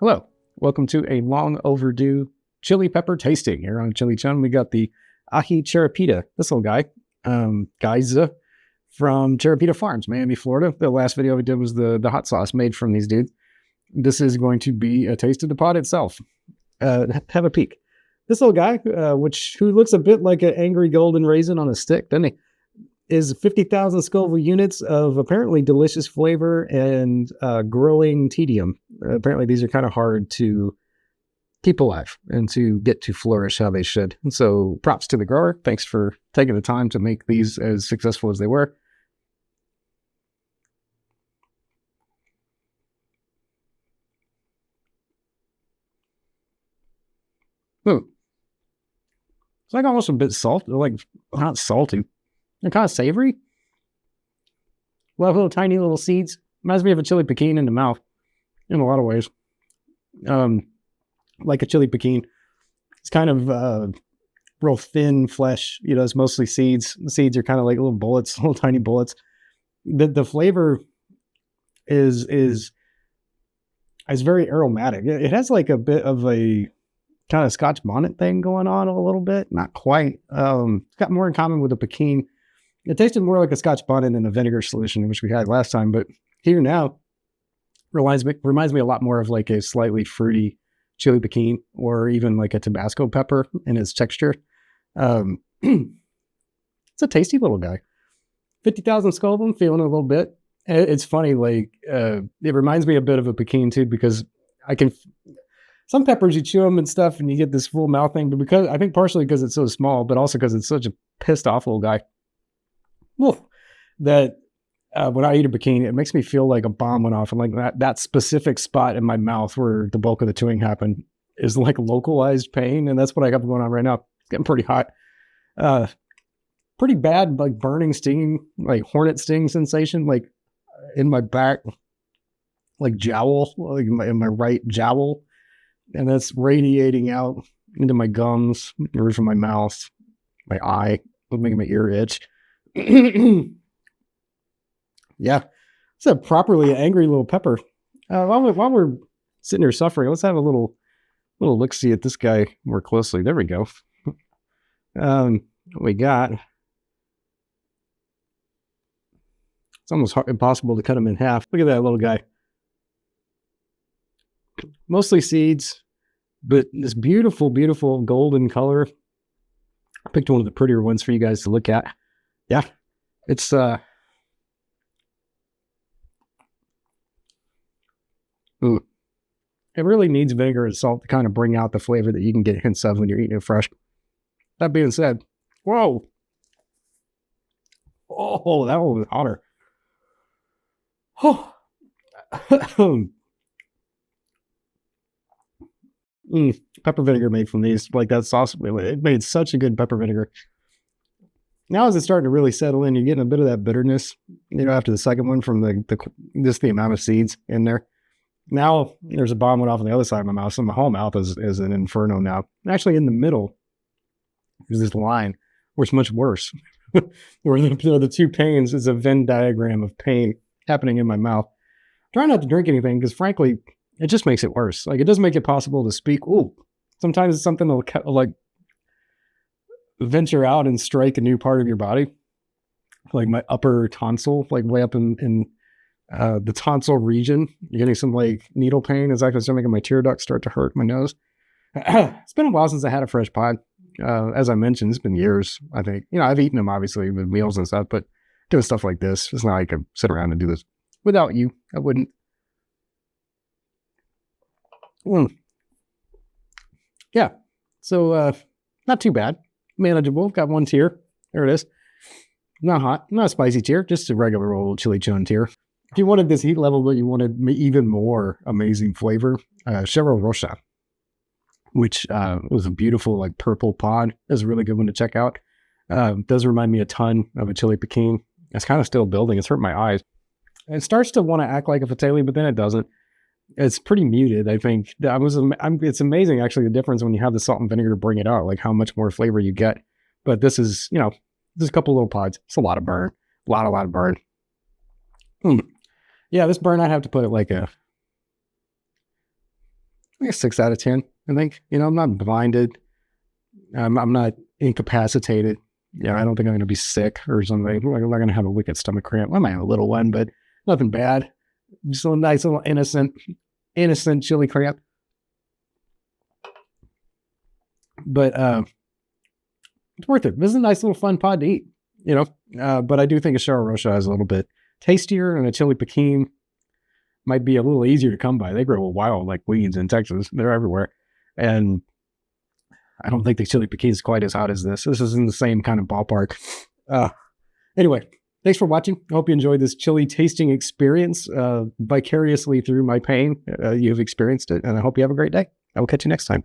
Hello, welcome to a long overdue chili pepper tasting here on Chili Chun. We got the Aji Charapita, this little guy, guys from Charapita Farms, Miami, Florida. The last video we did was the hot sauce made from these dudes. This is going to be a taste of the pot itself. Have a peek. This little guy, who looks a bit like an angry golden raisin on a stick, doesn't he? Is 50,000 Scoville units of apparently delicious flavor and growing tedium. Apparently these are kind of hard to keep alive and to get to flourish how they should. And so props to the grower. Thanks for taking the time to make these as successful as they were. Ooh. It's like almost a bit salty, like not salty. They're kind of savory. Little tiny little seeds. Reminds me of a chili piquin in the mouth in a lot of ways. Like a chili piquin. It's kind of real thin flesh. You know, it's mostly seeds. The seeds are kind of like little bullets, little tiny bullets. The flavor is very aromatic. It has like a bit of a kind of Scotch bonnet thing going on a little bit. Not quite. It's got more in common with a piquin. It tasted more like a Scotch bonnet in a vinegar solution, which we had last time, but here now reminds me a lot more of like a slightly fruity chili piquin or even like a Tabasco pepper in its texture. It's a tasty little guy. 50,000 Scoville, I'm feeling it a little bit. It's funny, like it reminds me a bit of a piquin too, because some peppers you chew them and stuff and you get this full mouth thing, but because I think partially because it's so small, but also because it's such a pissed off little guy. Well, that when I eat a piquin, it makes me feel like a bomb went off, and like that specific spot in my mouth where the bulk of the chewing happened is like localized pain, and that's what I got going on right now. It's getting pretty hot, pretty bad, like burning, stinging, like hornet sting sensation, like in my back, like jowl, like in my right jowl, and that's radiating out into my gums, the roof of my mouth, my eye, making my ear itch. Yeah, it's a properly angry little pepper. While we're sitting here suffering, let's have a little look-see at this guy more closely. There we go. We got, it's almost impossible to cut him in half. Look at that little guy. Mostly seeds, but this beautiful, beautiful golden color. I picked one of the prettier ones for you guys to look at. Yeah, it's ooh. It really needs vinegar and salt to kind of bring out the flavor that you can get hints of when you're eating it fresh. That being said, whoa. Oh, that one was hotter. Oh. Pepper vinegar made from these, like that sauce, it made such a good pepper vinegar. Now as it's starting to really settle in, you're getting a bit of that bitterness, you know, after the second one from just the amount of seeds in there. Now there's a bomb went off on the other side of my mouth, so my whole mouth is an inferno now. Actually, in the middle, there's this line where it's much worse, where the two pains is a Venn diagram of pain happening in my mouth. Try not to drink anything because, frankly, it just makes it worse. Like, it doesn't make it possible to speak. Ooh, sometimes it's something that'll like venture out and strike a new part of your body, like my upper tonsil, like way up in the tonsil region. You're getting some like needle pain. It's actually starting making my tear ducts start to hurt my nose. It's been a while since I had a fresh pod. As I mentioned, it's been years. I think, you know, I've eaten them obviously with meals and stuff, but doing stuff like this, it's not like I could sit around and do this without you. I wouldn't. Yeah, so not too bad. Manageable. Got one tier. There it is. Not hot. Not a spicy tier. Just a regular old chili chun tier. If you wanted this heat level, but you wanted even more amazing flavor, Cerro Rocha, which was a beautiful like purple pod, is a really good one to check out. Does remind me a ton of a chili piquin. It's kind of still building. It's hurt my eyes. It starts to want to act like a fatali, but then it doesn't. It's pretty muted, I think. It's amazing, actually, the difference when you have the salt and vinegar to bring it out, like how much more flavor you get. But this is, you know, there's a couple little pods. It's a lot of burn. A lot of burn. Yeah, this burn, I'd have to put it like a like a 6 out of 10. I think, I'm not blinded. I'm not incapacitated. I don't think I'm going to be sick or something. I'm not going to have a wicked stomach cramp. I might have a little one, but nothing bad. Just a nice little innocent chili cramp. But it's worth it. This is a nice little fun pod to eat, but I do think a Charo Rocha is a little bit tastier, and a chili Pekin might be a little easier to come by. They grow wild like weeds in Texas. They're everywhere. And I don't think the chili Pekin is quite as hot as this. This is in the same kind of ballpark. Anyway, thanks for watching. I hope you enjoyed this chili tasting experience vicariously through my pain. You've experienced it, and I hope you have a great day. I will catch you next time.